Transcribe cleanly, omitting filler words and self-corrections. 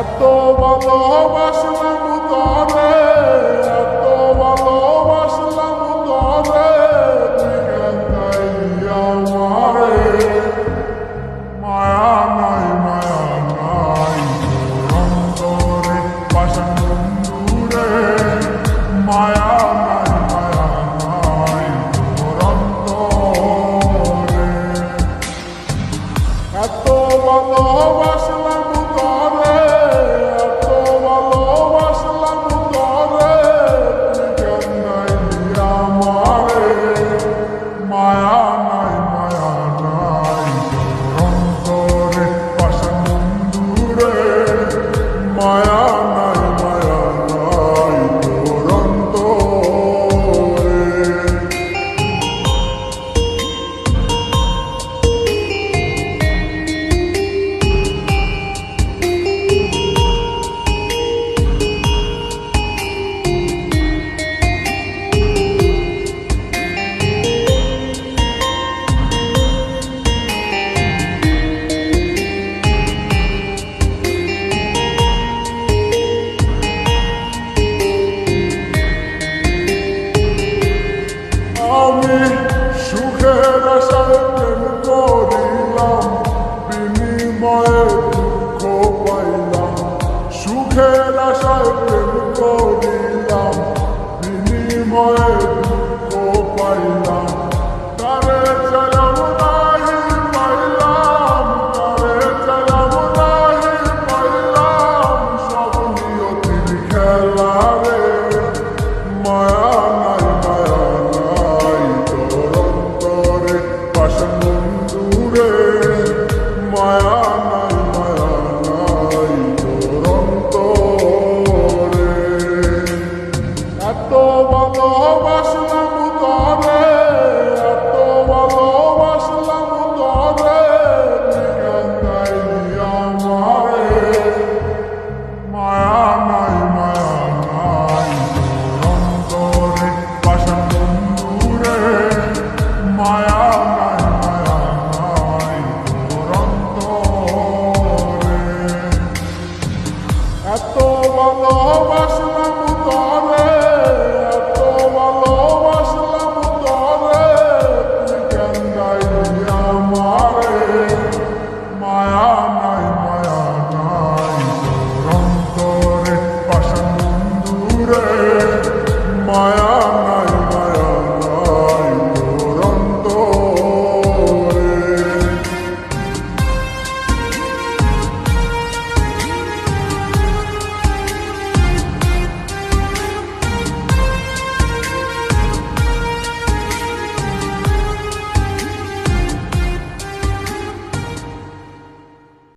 এত ভালোবাসলাম তরে, এত ভালোবাসলাম তরে, তুই কান্দাইলি আমারে। মায়া নাই তোর অন্তরে পাষাণ বন্ধুরে, মায়া নাই তোর অন্তরে। এত ভালোবাসলাম তরে, এত ভালোবাসলাম তরে, তুই কান্দাইলি আমারে। মায়া নাই তোর অন্তরে পাষাণ বন্ধুরে, মায়া নাই তোর অন্তরে। আমি সুখের আশায় প্রেম করিলাম, বিনিময়ে দুঃখ পাইলাম। সুখের আশায় প্রেম করিলাম, বিনিময়ে